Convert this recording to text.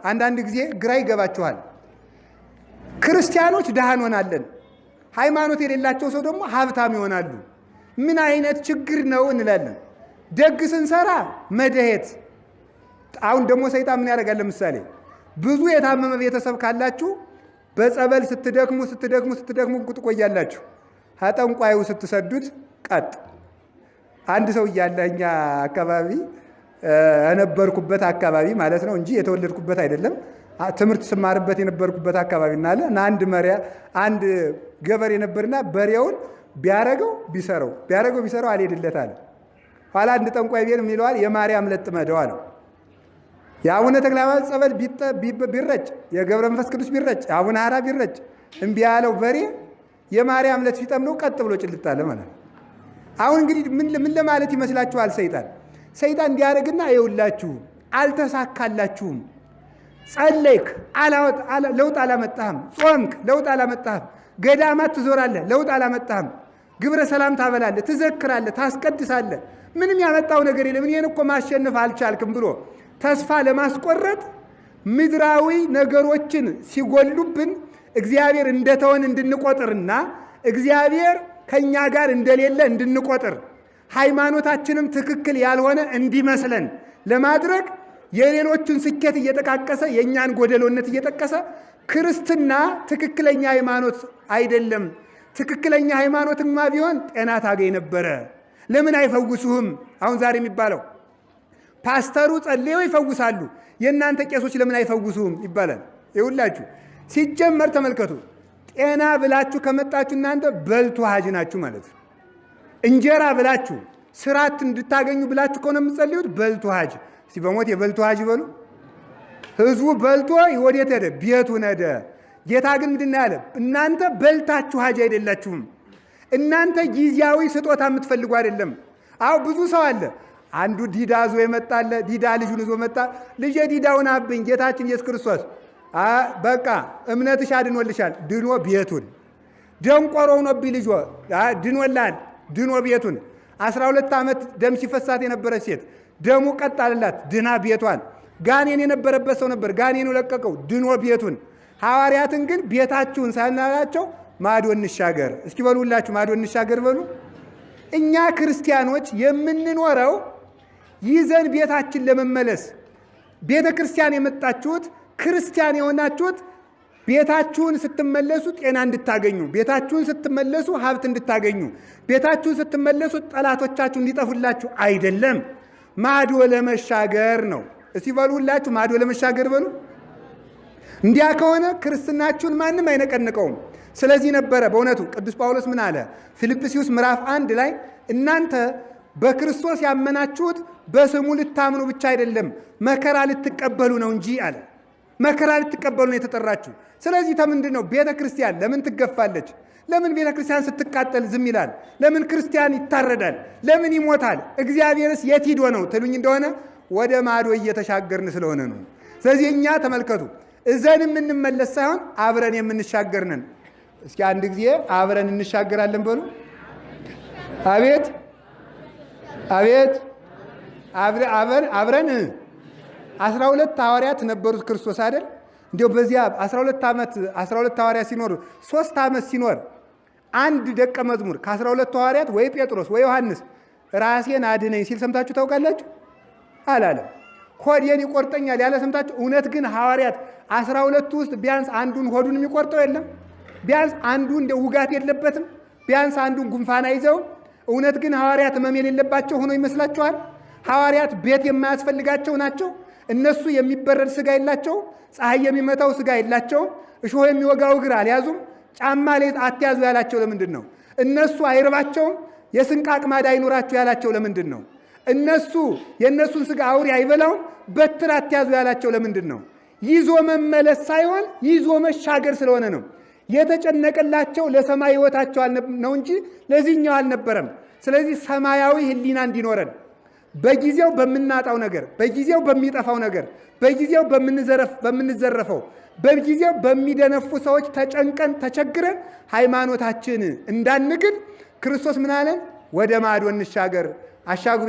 አንዳንድ ጊዜ ግራ ይገባችኋል። ክርስቲያኖች ድሃ እንሆናለን፣ ሃይማኖት የሌላቸው ሰው ደግሞ ሀብታም ይሆናሉ። ምን አይነት ችግር ነው እንላለን። ደግ ስንሰራ መደሄት። አሁን ደግሞ ሰይጣን ምን ያደርጋል? ለምሳሌ ብዙ የታመመ ቤተሰብ ካላችሁ በጸበል ስትደክሙ ትቆያላችሁ። ጠንቋዩ ስትሰዱት ቀጥ። አንድ ሰው እያለ እኛ አካባቢ የነበርኩበት አካባቢ ማለት ነው እንጂ የተወለድኩበት አይደለም። ትምህርት ስማርበት የነበርኩበት አካባቢ እናለ አንድ ገበሬ ነበርና በሬውን ቢያረገው ቢሰራው አልሄድለት አለ። ኋላ አንድ ጠንቋይ ቤት የሚለዋል የማርያም ለጥመደው አለ። የአቡነ ተክለ ሃይማኖት ጸበል ቢረጭ፣ የገብረ መንፈስ ቅዱስ ቢረጭ፣ የአቡነ ሐራ ቢረጭ እምቢ ያለው በሬ የማርያም ለት ሲጠምደው ቀጥ ብሎ ጭልጥ አለ ማለት ነው። አሁን እንግዲህ ምን ለማለት ይመስላችኋል? ሰይጣን እንዲያደርግና ይውላችሁ አልተሳካላችሁም። ጸለይክ ለውጥ አላመጣህም። ጾምክ ለውጥ አላመጣህም። ገዳማት ትዞራለህ ለውጥ አላመጣህም። ግብረ ሰላም ታበላለህ፣ ትዘክራለህ፣ ታስቀድሳለህ። ምንም ያመጣው ነገር የለም። እኔን እኮ ማሸነፍ አልቻልክም ብሎ ተስፋ ለማስቆረጥ ምድራዊ ነገሮችን ሲጎሉብን እግዚአብሔር እንደተወን እንድንቆጥርና እግዚአብሔር ከኛ ጋር እንደሌለ እንድንቆጥር ሃይማኖታችንም ትክክል ያልሆነ እንዲመስለን ለማድረግ የሌሎችን ስኬት እየጠቃቀሰ የኛን ጎደሎነት እየጠቀሰ ክርስትና ትክክለኛ ሃይማኖት አይደለም። ትክክለኛ ሃይማኖትማ ቢሆን ጤና ታገኝ ነበረ። ለምን አይፈውሱህም? አሁን ዛሬ የሚባለው ፓስተሩ ጸልየው ይፈውሳሉ፣ የእናንተ ቄሶች ለምን አይፈውሱህም ይባላል። ይውላችሁ ሲጀመር ተመልከቱ። ጤና ብላችሁ ከመጣችሁ እናንተ በልቶ ሀጅ ናችሁ ማለት ነው። እንጀራ ብላችሁ ስራት እንድታገኙ ብላችሁ ከሆነ የምትጸልዩት በልቶ ሀጅ። እስቲ በሞት የበልቶ ሀጅ በሉ። ህዝቡ በልቶ ወዴት ሄደ? ቤቱን ሄደ። ጌታ ግን ምንድን ነው ያለ? እናንተ በልታችሁ ሀጅ አይደላችሁም። እናንተ ጊዜያዊ ስጦታ የምትፈልጉ አይደለም። አዎ ብዙ ሰው አለ። አንዱ ዲዳ ዞ የመጣለ ዲዳ ልጁን ዞ መጣ። ልጄ ዲዳውን አብኝ ጌታችን ኢየሱስ ክርስቶስ በቃ እምነትሽ አድኖልሻል። ድኖ ቤቱን። ደንቆሮ ሆኖብኝ ልጆ ድኖላል። ድኖ ቤቱን። 12 ዓመት ደም ሲፈሳት የነበረች ሴት ደሙ ቀጥ አለላት፣ ድና ቤቷን። ጋኔን የነበረበት ሰው ነበር፣ ጋኔኑ ለቀቀው፣ ድኖ ቤቱን። ሐዋርያትን ግን ቤታችሁን ሳናላቸው ማዶ እንሻገር። እስኪ በሉ ሁላችሁ ማዶ እንሻገር በሉ። እኛ ክርስቲያኖች የምንኖረው ይዘን ቤታችን ለመመለስ ቤተ ክርስቲያን የመጣችሁት ክርስቲያን የሆናችሁት ቤታችሁን ስትመለሱ ጤና እንድታገኙ፣ ቤታችሁን ስትመለሱ ሀብት እንድታገኙ፣ ቤታችሁን ስትመለሱ ጠላቶቻችሁ እንዲጠፉላችሁ አይደለም። ማዶ ለመሻገር ነው። እስቲ በሉ ሁላችሁ ማዶ ለመሻገር በሉ። እንዲያ ከሆነ ክርስትናችሁን ማንም አይነቀንቀውም። ስለዚህ ነበረ በእውነቱ ቅዱስ ጳውሎስ ምን አለ? ፊልጵስዩስ ምዕራፍ 1 ላይ እናንተ በክርስቶስ ያመናችሁት በስሙ ልታምኑ ብቻ አይደለም መከራ ልትቀበሉ ነው እንጂ አለ። መከራ ልትቀበሉ ነው የተጠራችሁ። ስለዚህ ምንድን ነው ቤተ ክርስቲያን ለምን ትገፋለች? ለምን ቤተ ክርስቲያን ስትቃጠል ዝም ይላል? ለምን ክርስቲያን ይታረዳል? ለምን ይሞታል? እግዚአብሔርስ የት ሂዶ ነው ትሉኝ እንደሆነ ወደ ማዶ እየተሻገርን ስለሆነ ነው። ስለዚህ እኛ ተመልከቱ እዘን የምንመለስ ሳይሆን አብረን የምንሻገር ነን። እስኪ አንድ ጊዜ አብረን እንሻገራለን በሉ። አቤት አቤት አብረን 12 ሐዋርያት ነበሩት ክርስቶስ አይደል? እንዲያው በዚያ 12 ሐዋርያት ሲኖሩ 3 ዓመት ሲኖር አንድ ደቀ መዝሙር ከ12 ሐዋርያት ወይ ጴጥሮስ ወይ ዮሐንስ ራሴን አድነኝ ሲል ሰምታችሁ ታውቃላችሁ? አላለም። ሆዴን ይቆርጠኛል ያለ ሰምታችሁ? እውነት ግን ሐዋርያት 12 ውስጥ ቢያንስ አንዱን ሆዱን የሚቆርጠው የለም? ቢያንስ አንዱ እንደ ውጋት የለበትም? ቢያንስ አንዱን ጉንፋን አይዘው? እውነት ግን ሐዋርያት ሕመም የሌለባቸው ሆኖ ይመስላችኋል? ሐዋርያት ቤት የማያስፈልጋቸው ናቸው? እነሱ የሚበረድ ስጋ የላቸውም? ፀሐይ የሚመታው ስጋ የላቸውም? እሾህ የሚወጋው እግር አልያዙም? ጫማ ላይ አትያዙ ያላቸው ለምንድን ነው? እነሱ አይርባቸውም? የስንቅ አቅማዳ አይኖራችሁ ያላቸው ለምንድን ነው? እነሱ የእነሱን ስጋ አውሬ አይበላውም? በትር አትያዙ ያላቸው ለምንድን ነው? ይዞ መመለስ ሳይሆን ይዞ መሻገር ስለሆነ ነው። የተጨነቀላቸው ለሰማይ ሕይወታቸው ነው እንጂ ለዚህኛው አልነበረም። ስለዚህ ሰማያዊ ሕሊና እንዲኖረን በጊዜው በምናጣው ነገር፣ በጊዜው በሚጠፋው ነገር፣ በጊዜው በምንዘረፈው፣ በጊዜው በሚደነፉ ሰዎች ተጨንቀን ተቸግረን ሃይማኖታችን እንዳንግድ ክርስቶስ ምን አለን? ወደ ማዶ እንሻገር አሻግሮ